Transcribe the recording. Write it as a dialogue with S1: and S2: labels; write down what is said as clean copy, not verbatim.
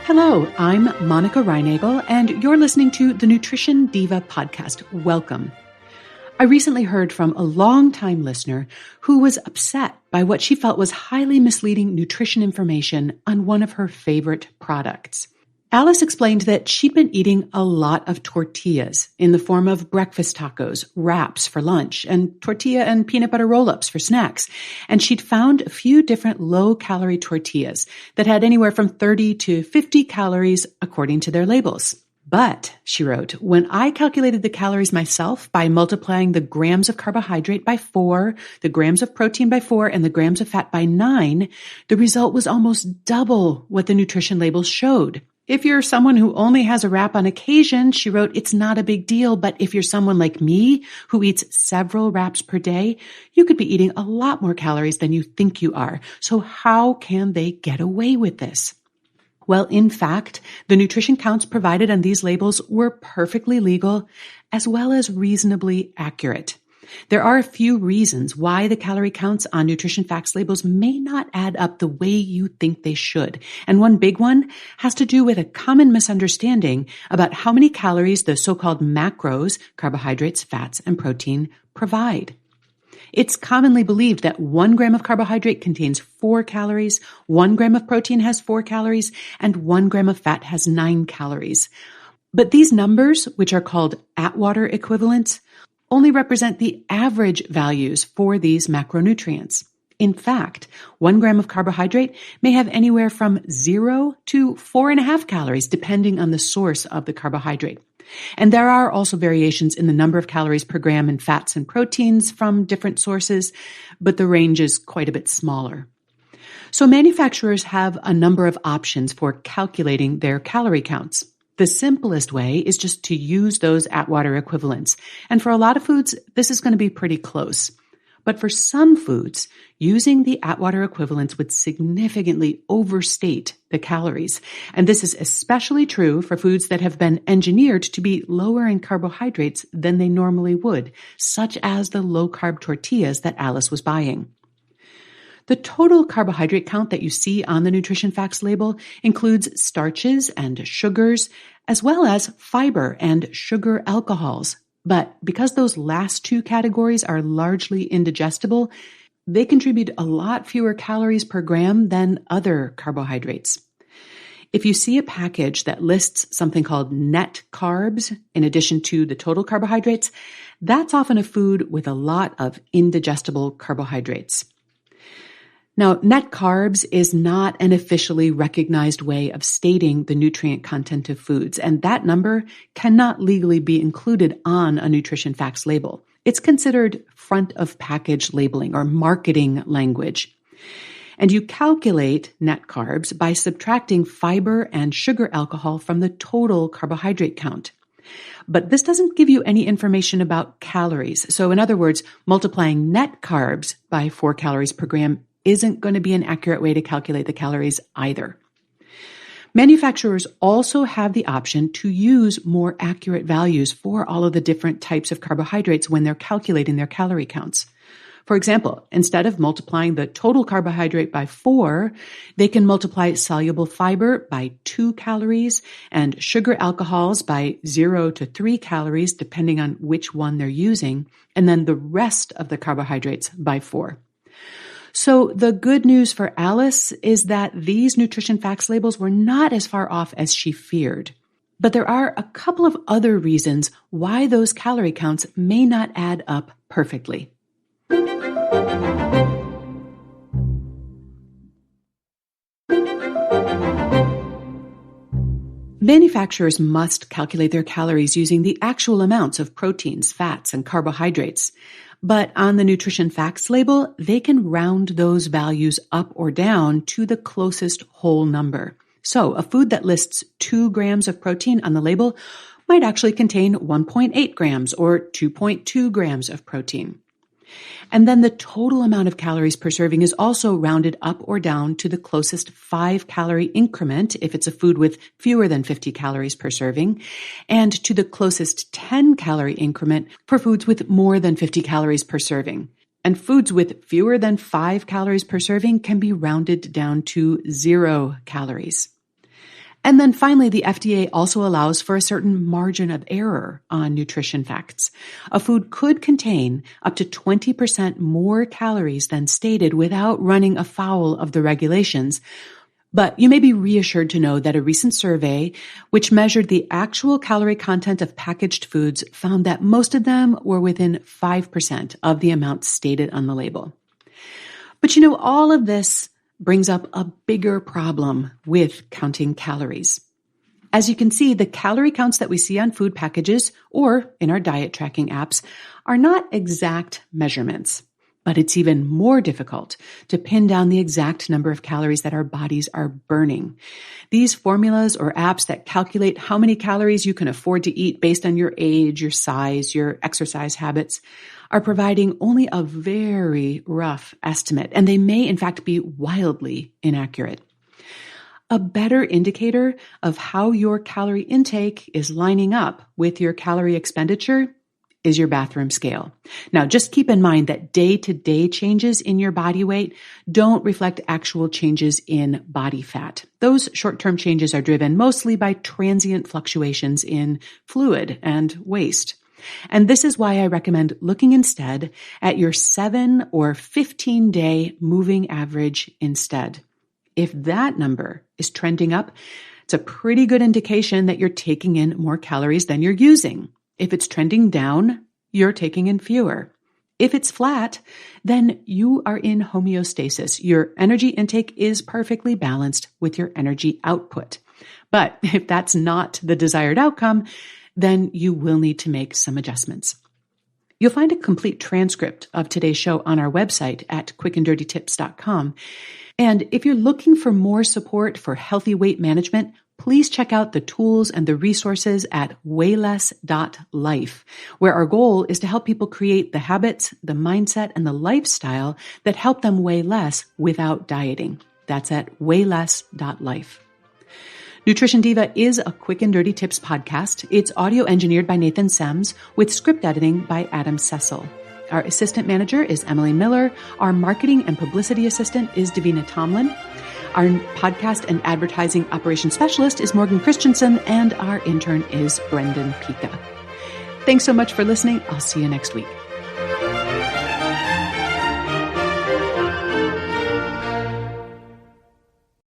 S1: Hello, I'm Monica Reinagel, and you're listening to the Nutrition Diva podcast. Welcome. I recently heard from a longtime listener who was upset by what she felt was highly misleading nutrition information on one of her favorite products. Alice explained that she'd been eating a lot of tortillas in the form of breakfast tacos, wraps for lunch, and tortilla and peanut butter roll-ups for snacks. And she'd found a few different low-calorie tortillas that had anywhere from 30 to 50 calories according to their labels. But, she wrote, when I calculated the calories myself by multiplying the grams of carbohydrate by 4, the grams of protein by 4, and the grams of fat by 9, the result was almost double what the nutrition labels showed. If you're someone who only has a wrap on occasion, she wrote, it's not a big deal. But if you're someone like me who eats several wraps per day, you could be eating a lot more calories than you think you are. So how can they get away with this? Well, in fact, the nutrition counts provided on these labels were perfectly legal as well as reasonably accurate. There are a few reasons why the calorie counts on nutrition facts labels may not add up the way you think they should. And one big one has to do with a common misunderstanding about how many calories the so-called macros, carbohydrates, fats, and protein, provide. It's commonly believed that 1 gram of carbohydrate contains 4 calories, 1 gram of protein has 4 calories, and 1 gram of fat has 9 calories. But these numbers, which are called Atwater equivalents, only represent the average values for these macronutrients. In fact, 1 gram of carbohydrate may have anywhere from 0 to 4.5 calories, depending on the source of the carbohydrate. And there are also variations in the number of calories per gram in fats and proteins from different sources, but the range is quite a bit smaller. So manufacturers have a number of options for calculating their calorie counts. The simplest way is just to use those Atwater equivalents. And for a lot of foods, this is going to be pretty close. But for some foods, using the Atwater equivalents would significantly overstate the calories. And this is especially true for foods that have been engineered to be lower in carbohydrates than they normally would, such as the low-carb tortillas that Alice was buying. The total carbohydrate count that you see on the nutrition facts label includes starches and sugars, as well as fiber and sugar alcohols. But because those last two categories are largely indigestible, they contribute a lot fewer calories per gram than other carbohydrates. If you see a package that lists something called net carbs in addition to the total carbohydrates, that's often a food with a lot of indigestible carbohydrates. Now, net carbs is not an officially recognized way of stating the nutrient content of foods, and that number cannot legally be included on a nutrition facts label. It's considered front of package labeling or marketing language. And you calculate net carbs by subtracting fiber and sugar alcohol from the total carbohydrate count. But this doesn't give you any information about calories. So in other words, multiplying net carbs by 4 calories per gram isn't going to be an accurate way to calculate the calories either. Manufacturers also have the option to use more accurate values for all of the different types of carbohydrates when they're calculating their calorie counts. For example, instead of multiplying the total carbohydrate by 4, they can multiply soluble fiber by 2 calories and sugar alcohols by 0 to 3 calories, depending on which one they're using, and then the rest of the carbohydrates by 4. So the good news for Alice is that these nutrition facts labels were not as far off as she feared. But there are a couple of other reasons why those calorie counts may not add up perfectly. Manufacturers must calculate their calories using the actual amounts of proteins, fats, and carbohydrates. But on the nutrition facts label, they can round those values up or down to the closest whole number. So a food that lists 2 grams of protein on the label might actually contain 1.8 grams or 2.2 grams of protein. And then the total amount of calories per serving is also rounded up or down to the closest 5-calorie increment if it's a food with fewer than 50 calories per serving, and to the closest 10-calorie increment for foods with more than 50 calories per serving. And foods with fewer than 5 calories per serving can be rounded down to 0 calories. And then finally, the FDA also allows for a certain margin of error on nutrition facts. A food could contain up to 20% more calories than stated without running afoul of the regulations. But you may be reassured to know that a recent survey, which measured the actual calorie content of packaged foods, found that most of them were within 5% of the amount stated on the label. But all of this brings up a bigger problem with counting calories. As you can see, the calorie counts that we see on food packages or in our diet tracking apps are not exact measurements. But it's even more difficult to pin down the exact number of calories that our bodies are burning. These formulas or apps that calculate how many calories you can afford to eat based on your age, your size, your exercise habits are providing only a very rough estimate, and they may in fact be wildly inaccurate. A better indicator of how your calorie intake is lining up with your calorie expenditure is your bathroom scale. Now, just keep in mind that day-to-day changes in your body weight don't reflect actual changes in body fat. Those short-term changes are driven mostly by transient fluctuations in fluid and waste. And this is why I recommend looking instead at your 7 or 15-day moving average instead. If that number is trending up, it's a pretty good indication that you're taking in more calories than you're using. If it's trending down, you're taking in fewer. If it's flat, then you are in homeostasis. Your energy intake is perfectly balanced with your energy output. But if that's not the desired outcome, then you will need to make some adjustments. You'll find a complete transcript of today's show on our website at quickanddirtytips.com. And if you're looking for more support for healthy weight management, please check out the tools and the resources at wayless.life, where our goal is to help people create the habits, the mindset, and the lifestyle that help them weigh less without dieting. That's at wayless.life. Nutrition Diva is a Quick and Dirty Tips podcast. It's audio engineered by Nathan Sems with script editing by Adam Cecil. Our assistant manager is Emily Miller. Our marketing and publicity assistant is Davina Tomlin. Our podcast and advertising operations specialist is Morgan Christensen, and our intern is Brendan Pika. Thanks so much for listening. I'll see you next week.